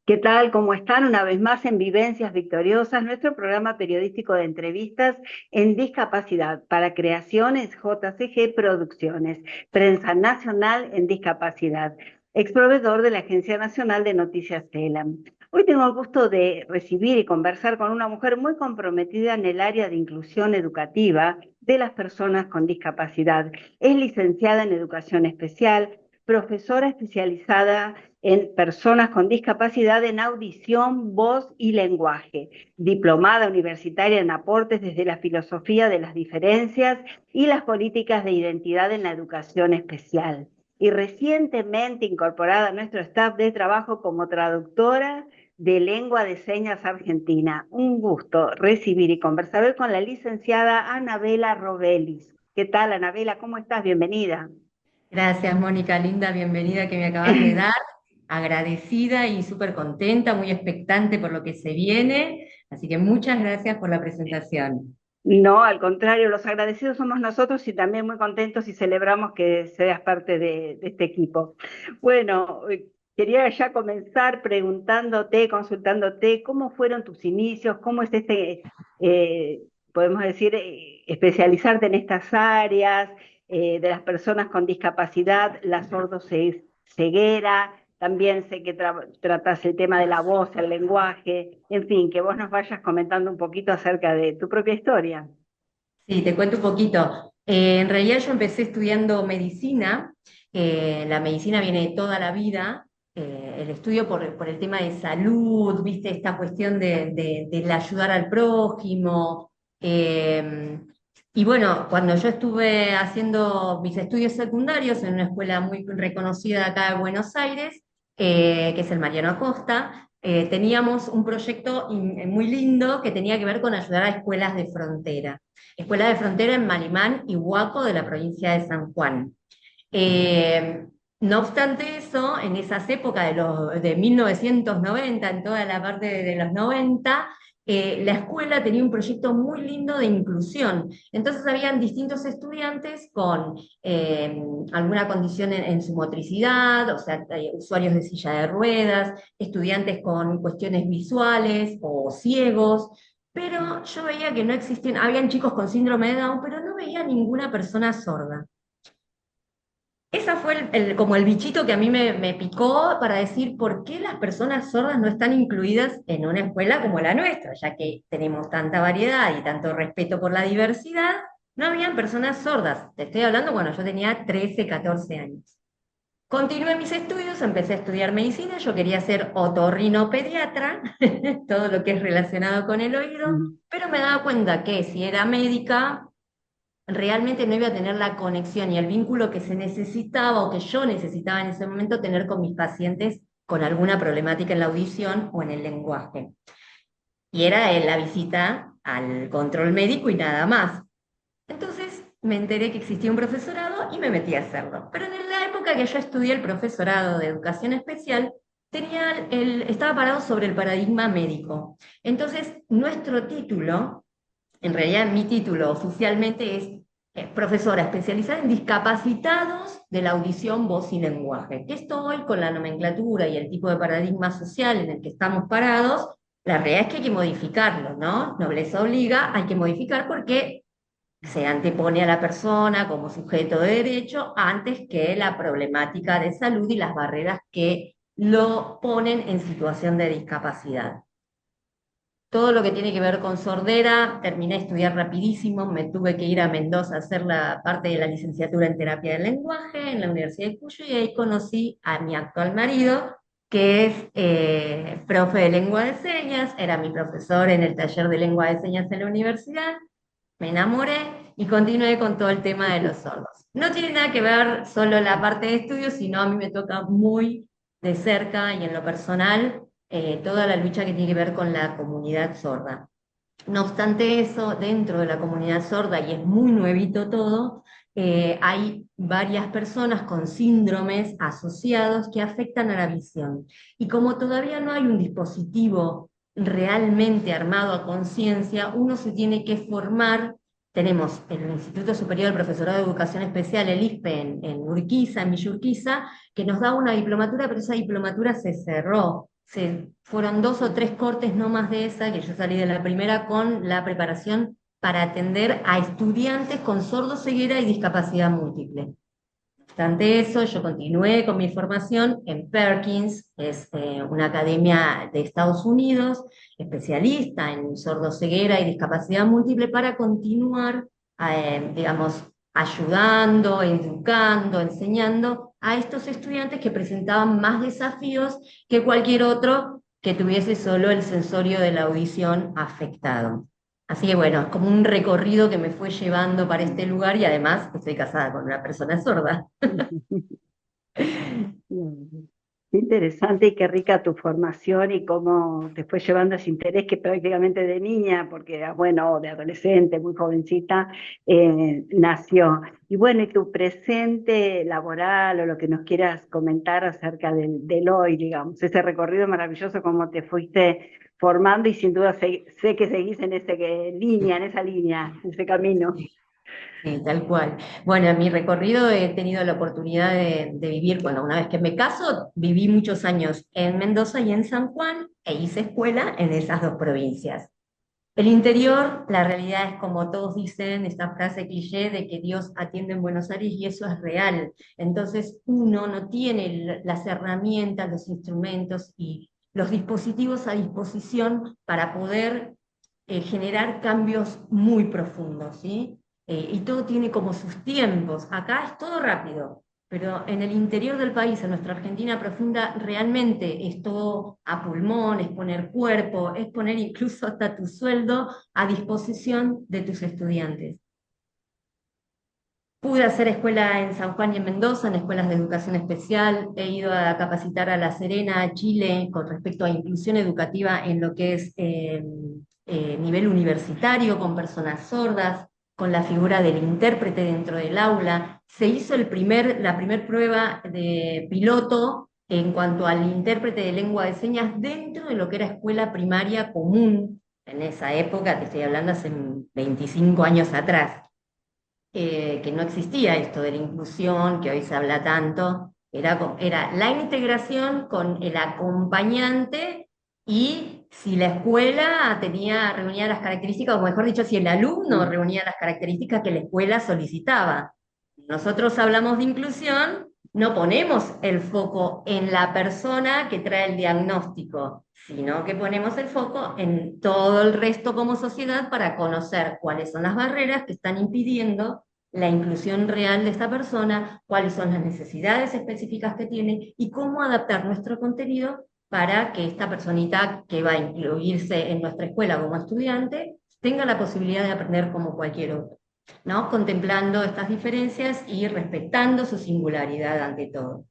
¿Qué tal? ¿Cómo están? Una vez más en Vivencias Victoriosas, nuestro programa periodístico de entrevistas en discapacidad para Creaciones JCG Producciones, Prensa Nacional en Discapacidad, exproveedor de la Agencia Nacional de Noticias TELAM. Hoy tengo el gusto de recibir y conversar con una mujer muy comprometida en el área de inclusión educativa de las personas con discapacidad. Es licenciada en Educación Especial, profesora especializada en personas con discapacidad en audición, voz y lenguaje, diplomada universitaria en aportes desde la filosofía de las diferencias y las políticas de identidad en la educación especial, y recientemente incorporada a nuestro staff de trabajo como traductora de lengua de señas argentina. Un gusto recibir y conversar hoy con la licenciada Anabela Robelis. ¿Qué tal, Anabela? ¿Cómo estás? Bienvenida. Gracias, Mónica, linda bienvenida que me acabas de dar. Agradecida y súper contenta, muy expectante por lo que se viene. Así que muchas gracias por la presentación. No, al contrario, los agradecidos somos nosotros y también muy contentos y celebramos que seas parte de este equipo. Bueno, quería ya comenzar preguntándote, consultándote, ¿cómo fueron tus inicios? ¿Cómo es eh, podemos decir, especializarte en estas áreas de las personas con discapacidad, la sordoceguera? También sé que tratas el tema de la voz, el lenguaje, en fin, que vos nos vayas comentando un poquito acerca de tu propia historia. Sí, te cuento un poquito. En realidad yo empecé estudiando medicina. La medicina viene de toda la vida. El estudio por el tema de salud, viste, esta cuestión del ayudar al prójimo. eh, y bueno, cuando yo estuve haciendo mis estudios secundarios en una escuela muy reconocida acá de Buenos Aires, que es el Mariano Acosta, teníamos un proyecto muy lindo que tenía que ver con ayudar a escuelas de frontera. Escuela de Frontera en Malimán y Huaco de la provincia de San Juan. Eh, no obstante eso, en esas épocas de 1990, en toda la parte de los 90, la escuela tenía un proyecto muy lindo de inclusión. Entonces habían distintos estudiantes con alguna condición en su motricidad, o sea, usuarios de silla de ruedas, estudiantes con cuestiones visuales o ciegos, pero yo veía que no existían, habían chicos con síndrome de Down, pero no veía ninguna persona sorda. Esa fue como el bichito que a mí me picó para decir por qué las personas sordas no están incluidas en una escuela como la nuestra, ya que tenemos tanta variedad y tanto respeto por la diversidad, no habían personas sordas. Te estoy hablando cuando yo tenía 13, 14 años. Continué mis estudios, empecé a estudiar medicina, yo quería ser otorrinopediatra, todo lo que es relacionado con el oído, Ujú. pero me daba cuenta que si era médica, realmente no iba a tener la conexión y el vínculo que se necesitaba o que yo necesitaba en ese momento tener con mis pacientes con alguna problemática en la audición o en el lenguaje. Y era la visita al control médico y nada más. Entonces me enteré que existía un profesorado y me metí a hacerlo. Pero en la época que yo estudié el profesorado de educación especial, estaba parado sobre el paradigma médico. Entonces, nuestro título, en realidad mi título oficialmente es profesora especializada en discapacitados de la audición, voz y lenguaje. Que esto hoy con la nomenclatura y el tipo de paradigma social en el que estamos parados, la realidad es que hay que modificarlo, ¿no? Nobleza obliga, hay que modificar porque se antepone a la persona como sujeto de derecho antes que la problemática de salud y las barreras que lo ponen en situación de discapacidad. Todo lo que tiene que ver con sordera, terminé de estudiar rapidísimo, me tuve que ir a Mendoza a hacer la parte de la licenciatura en terapia del lenguaje en la Universidad de Cuyo y ahí conocí a mi actual marido, que es profe de lengua de señas, era mi profesor en el taller de lengua de señas en la universidad, me enamoré y continué con todo el tema de los sordos. No tiene nada que ver solo la parte de estudios, sino a mí me toca muy de cerca y en lo personal toda la lucha que tiene que ver con la comunidad sorda. No obstante eso, dentro de la comunidad sorda, y es muy nuevito todo, hay varias personas con síndromes asociados que afectan a la visión. Y como todavía no hay un dispositivo realmente armado a conciencia, uno se tiene que formar. Tenemos el Instituto Superior del Profesorado de Educación Especial, el ISPE, en Urquiza, en Villa Urquiza, que nos da una diplomatura, pero esa diplomatura se cerró. fueron 2 o 3 cortes, no más de esa, que yo salí de la primera con la preparación para atender a estudiantes con sordoceguera y discapacidad múltiple. No obstante eso, yo continué con mi formación en Perkins, que es una academia de Estados Unidos, especialista en sordoceguera y discapacidad múltiple, para continuar, digamos, ayudando, educando, enseñando a estos estudiantes que presentaban más desafíos que cualquier otro que tuviese solo el sensorio de la audición afectado. Así que bueno, es como un recorrido que me fue llevando para este lugar, y además estoy casada con una persona sorda. Qué interesante y qué rica tu formación y cómo te fue llevando ese interés que prácticamente de niña, porque eras, bueno, de adolescente, muy jovencita, nació. Y bueno, y tu presente laboral o lo que nos quieras comentar acerca del hoy, digamos, ese recorrido maravilloso, cómo te fuiste formando y sin duda sé que seguís en en esa línea, en ese camino. Sí, tal cual. Bueno, en mi recorrido he tenido la oportunidad de vivir, bueno, una vez que me caso, viví muchos años en Mendoza y en San Juan, e hice escuela en esas dos provincias. El interior, la realidad es como todos dicen, esta frase cliché de que Dios atiende en Buenos Aires, y eso es real. Entonces uno no tiene las herramientas, los instrumentos y los dispositivos a disposición para poder generar cambios muy profundos, ¿sí? Y todo tiene como sus tiempos. Acá es todo rápido, pero en el interior del país, en nuestra Argentina profunda, realmente es todo a pulmón, es poner cuerpo, es poner incluso hasta tu sueldo a disposición de tus estudiantes. Pude hacer escuela en San Juan y en Mendoza, en escuelas de educación especial. He ido a capacitar a La Serena, a Chile, con respecto a inclusión educativa en lo que es nivel universitario, con personas sordas, con la figura del intérprete dentro del aula. Se hizo la primer prueba de piloto en cuanto al intérprete de lengua de señas dentro de lo que era escuela primaria común en esa época, te estoy hablando hace 25 años atrás, que no existía esto de la inclusión, que hoy se habla tanto. Era la integración con el acompañante, y si la escuela reunía las características, o mejor dicho, si el alumno Mm. reunía las características que la escuela solicitaba. Nosotros hablamos de inclusión, no ponemos el foco en la persona que trae el diagnóstico, sino que ponemos el foco en todo el resto como sociedad, para conocer cuáles son las barreras que están impidiendo la inclusión real de esta persona, cuáles son las necesidades específicas que tiene, y cómo adaptar nuestro contenido para que esta personita que va a incluirse en nuestra escuela como estudiante tenga la posibilidad de aprender como cualquier otro, ¿no? Contemplando estas diferencias y respetando su singularidad ante todo.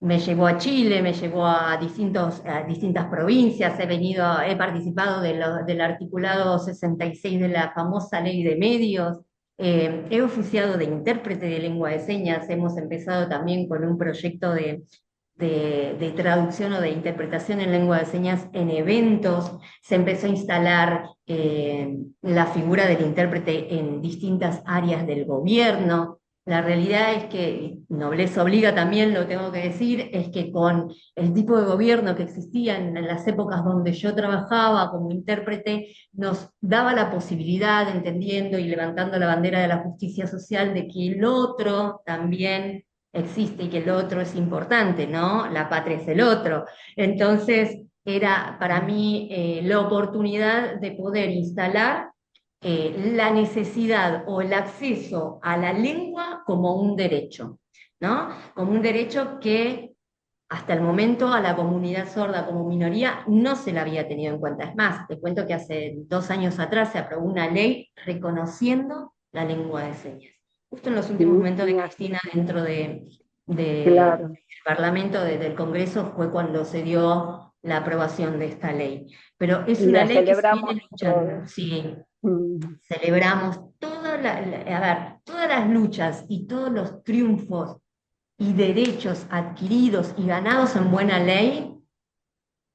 Me llevó a Chile, me llevó a distintas provincias, he participado del articulado 66 de la famosa ley de medios, he oficiado de intérprete de lengua de señas. Hemos empezado también con un proyecto de traducción o de interpretación en lengua de señas en eventos. Se empezó a instalar la figura del intérprete en distintas áreas del gobierno. La realidad es que, nobleza obliga también, lo tengo que decir, es que con el tipo de gobierno que existía en las épocas donde yo trabajaba como intérprete, nos daba la posibilidad, entendiendo y levantando la bandera de la justicia social, de que el otro también existe y que el otro es importante, ¿no? La patria es el otro. Entonces, era para mí la oportunidad de poder instalar la necesidad o el acceso a la lengua como un derecho, ¿no? Como un derecho que hasta el momento a la comunidad sorda como minoría no se la había tenido en cuenta. Es más, te cuento que hace 2 años atrás se aprobó una ley reconociendo la lengua de señas. Justo en los últimos Sí, momentos de Cristina, dentro del claro. Parlamento, del Congreso, fue cuando se dio la aprobación de esta ley. Pero es Y una la ley que se celebramos viene luchando. todos. Sí, Mm. celebramos a ver, todas las luchas y todos los triunfos y derechos adquiridos y ganados en buena ley,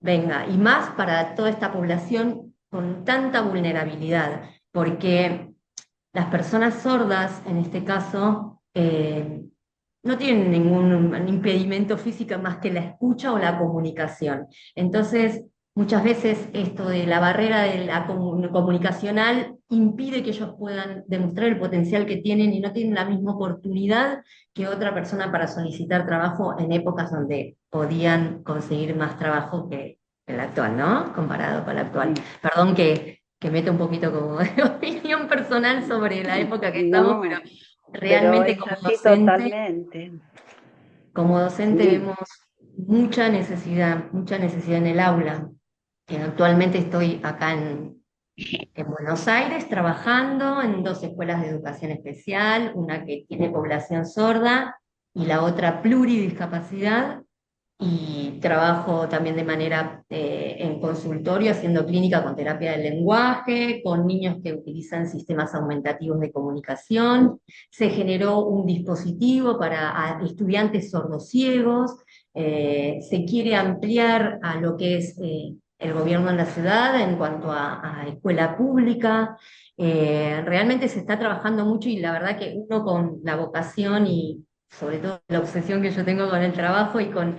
venga, y más para toda esta población con tanta vulnerabilidad, porque las personas sordas, en este caso, no tienen ningún impedimento físico más que la escucha o la comunicación. Entonces, muchas veces esto de la barrera de la comunicacional impide que ellos puedan demostrar el potencial que tienen y no tienen la misma oportunidad que otra persona para solicitar trabajo en épocas donde podían conseguir más trabajo que el actual, ¿no? Comparado con el actual. Sí. Perdón que meta un poquito como de opinión personal sobre la época que estamos, pero No, pero realmente es así totalmente. como docente Sí. vemos mucha necesidad en el aula. Actualmente estoy acá en Buenos Aires trabajando en dos escuelas de educación especial, una que tiene población sorda y la otra pluridiscapacidad, y trabajo también de manera en consultorio, haciendo clínica con terapia del lenguaje, con niños que utilizan sistemas aumentativos de comunicación. Se generó un dispositivo para estudiantes sordociegos. Se quiere ampliar a lo que es el gobierno en la ciudad en cuanto a escuela pública. Realmente se está trabajando mucho y la verdad que uno con la vocación y sobre todo la obsesión que yo tengo con el trabajo y con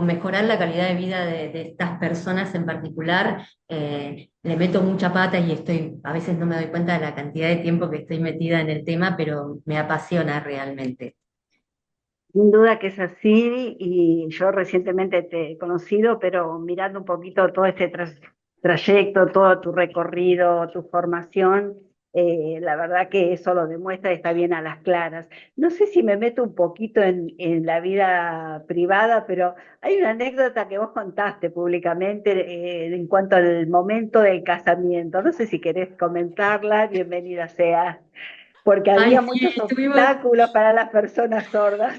mejorar la calidad de vida de estas personas en particular, le meto mucha pata y a veces no me doy cuenta de la cantidad de tiempo que estoy metida en el tema, pero me apasiona realmente. Sin duda que es así, y yo recientemente te he conocido, pero mirando un poquito todo este trayecto, todo tu recorrido, tu formación, la verdad que eso lo demuestra y está bien a las claras. No sé si me meto un poquito en la vida privada, pero hay una anécdota que vos contaste públicamente en cuanto al momento del casamiento. No sé si querés comentarla, bienvenida sea, porque Ay, había sí, muchos estuvimos. obstáculos para las personas sordas.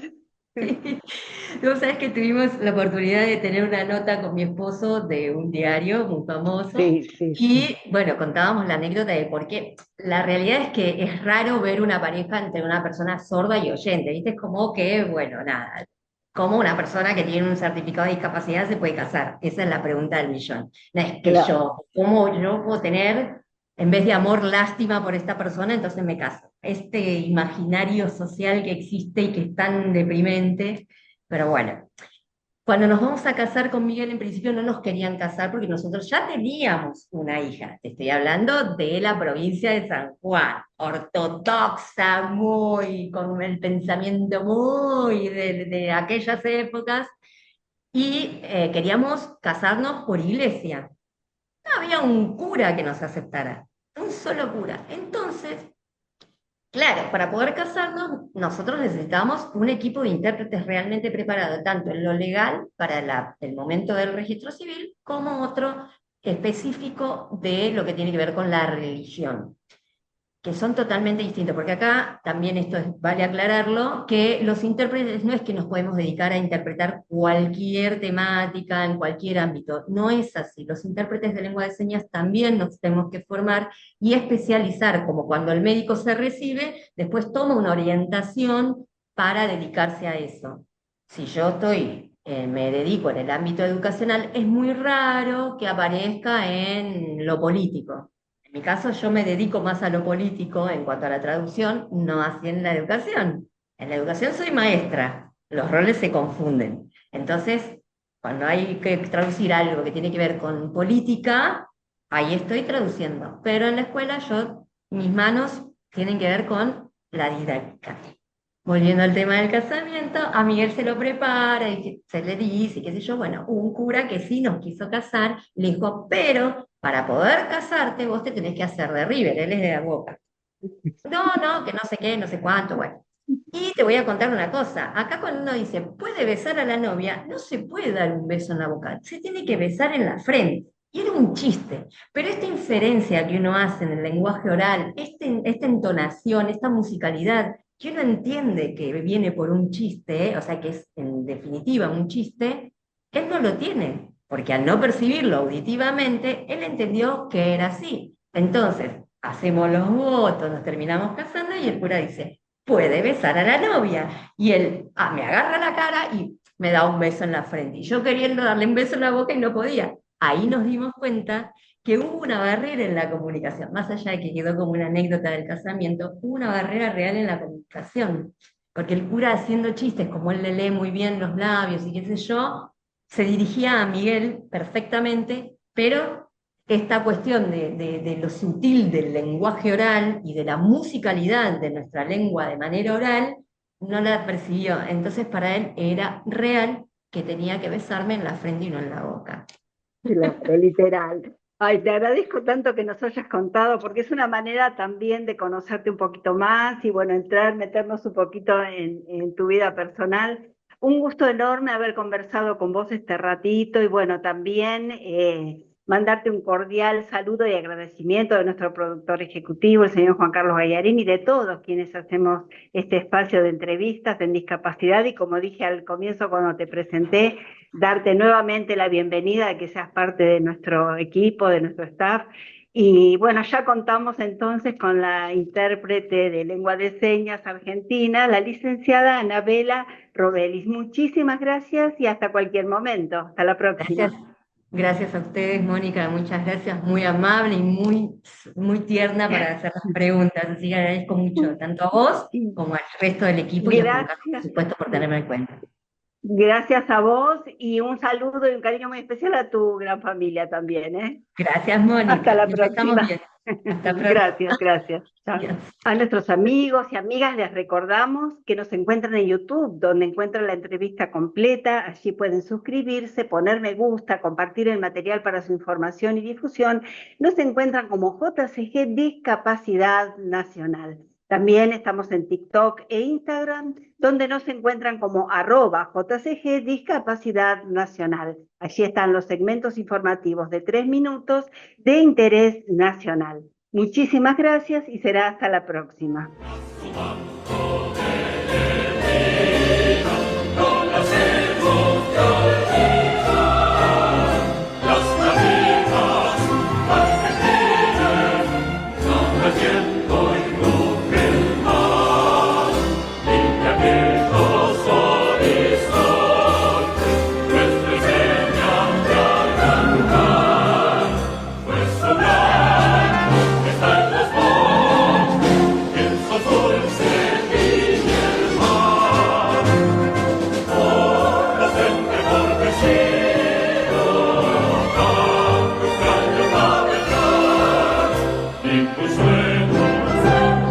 Vos sabés que tuvimos la oportunidad de tener una nota con mi esposo de un diario muy famoso Sí, sí, y sí. bueno, contábamos la anécdota de por qué. La realidad es que es raro ver una pareja entre una persona sorda y oyente, ¿viste? Es como que, bueno, nada, ¿cómo una persona que tiene un certificado de discapacidad se puede casar? Esa es la pregunta del millón. No es que Claro. ¿cómo yo puedo tener, en vez de amor, lástima por esta persona, entonces me caso? Este imaginario social que existe y que es tan deprimente, pero bueno. Cuando nos vamos a casar con Miguel, en principio no nos querían casar porque nosotros ya teníamos una hija. Te estoy hablando de la provincia de San Juan, ortodoxa, muy, con el pensamiento muy de aquellas épocas, y queríamos casarnos por iglesia. No había un cura que nos aceptara, un solo cura. Entonces, claro, para poder casarnos, nosotros necesitábamos un equipo de intérpretes realmente preparado, tanto en lo legal para el momento del registro civil, como otro específico de lo que tiene que ver con la religión, que son totalmente distintos, porque acá también vale aclararlo, que los intérpretes no es que nos podemos dedicar a interpretar cualquier temática en cualquier ámbito, no es así. Los intérpretes de lengua de señas también nos tenemos que formar y especializar, como cuando el médico se recibe, después toma una orientación para dedicarse a eso. Si yo me dedico en el ámbito educacional, es muy raro que aparezca en lo político. En mi caso, yo me dedico más a lo político en cuanto a la traducción, no así en la educación. En la educación soy maestra, los roles se confunden. Entonces, cuando hay que traducir algo que tiene que ver con política, ahí estoy traduciendo. Pero en la escuela mis manos tienen que ver con la didáctica. Volviendo al tema del casamiento, a Miguel se lo prepara y se le dice, qué sé yo, bueno, un cura que sí nos quiso casar, le dijo, pero para poder casarte vos te tenés que hacer de River, él es de la Boca. No, no, que no sé qué, no sé cuánto, bueno. Y te voy a contar una cosa, acá cuando uno dice, puede besar a la novia, no se puede dar un beso en la boca, se tiene que besar en la frente. Y era un chiste, pero esta inferencia que uno hace en el lenguaje oral, esta entonación, esta musicalidad, que uno entiende que viene por un chiste, o sea que es en definitiva un chiste, él no lo tiene, porque al no percibirlo auditivamente, él entendió que era así. Entonces, hacemos los votos, nos terminamos casando y el cura dice, puede besar a la novia. Y él me agarra la cara y me da un beso en la frente. Y yo queriendo darle un beso en la boca y no podía. Ahí nos dimos cuenta que hubo una barrera en la comunicación, más allá de que quedó como una anécdota del casamiento, hubo una barrera real en la comunicación. porque el cura haciendo chistes, como él le lee muy bien los labios y qué sé yo, se dirigía a Miguel perfectamente, pero esta cuestión de lo sutil del lenguaje oral y de la musicalidad de nuestra lengua de manera oral, no la percibió. Entonces para él era real que tenía que besarme en la frente y no en la boca. Claro, literal. Ay, te agradezco tanto que nos hayas contado, porque es una manera también de conocerte un poquito más y bueno, entrar, meternos un poquito en tu vida personal. Un gusto enorme haber conversado con vos este ratito y bueno, también mandarte un cordial saludo y agradecimiento de nuestro productor ejecutivo, el señor Juan Carlos Gallarín, y de todos quienes hacemos este espacio de entrevistas en discapacidad. Y como dije al comienzo cuando te presenté, darte nuevamente la bienvenida, de que seas parte de nuestro equipo, de nuestro staff. Y bueno, ya contamos entonces con la intérprete de lengua de señas argentina, la licenciada Anabela Robelis. Muchísimas gracias y hasta cualquier momento. Hasta la Gracias, próxima. gracias a ustedes, Mónica, muchas gracias, muy amable y muy tierna para hacer las preguntas, así que agradezco mucho, tanto a vos como al resto del equipo y a Juan Carlos, por Gracias. supuesto, por tenerme en cuenta. Gracias a vos y un saludo y un cariño muy especial a tu gran familia también, ¿eh? Gracias, Hasta Mónica, la empezamos próxima. bien. Hasta pronto. Gracias, gracias. Chao. Adiós. A nuestros amigos y amigas les recordamos que nos encuentran en YouTube, donde encuentran la entrevista completa. Allí pueden suscribirse, poner me gusta, compartir el material para su información y difusión. Nos encuentran como JCG Discapacidad Nacional. También estamos en TikTok e Instagram, donde nos encuentran como @JCG Discapacidad Nacional. Allí están los segmentos informativos de 3 minutos de interés nacional. Muchísimas gracias y será hasta la próxima.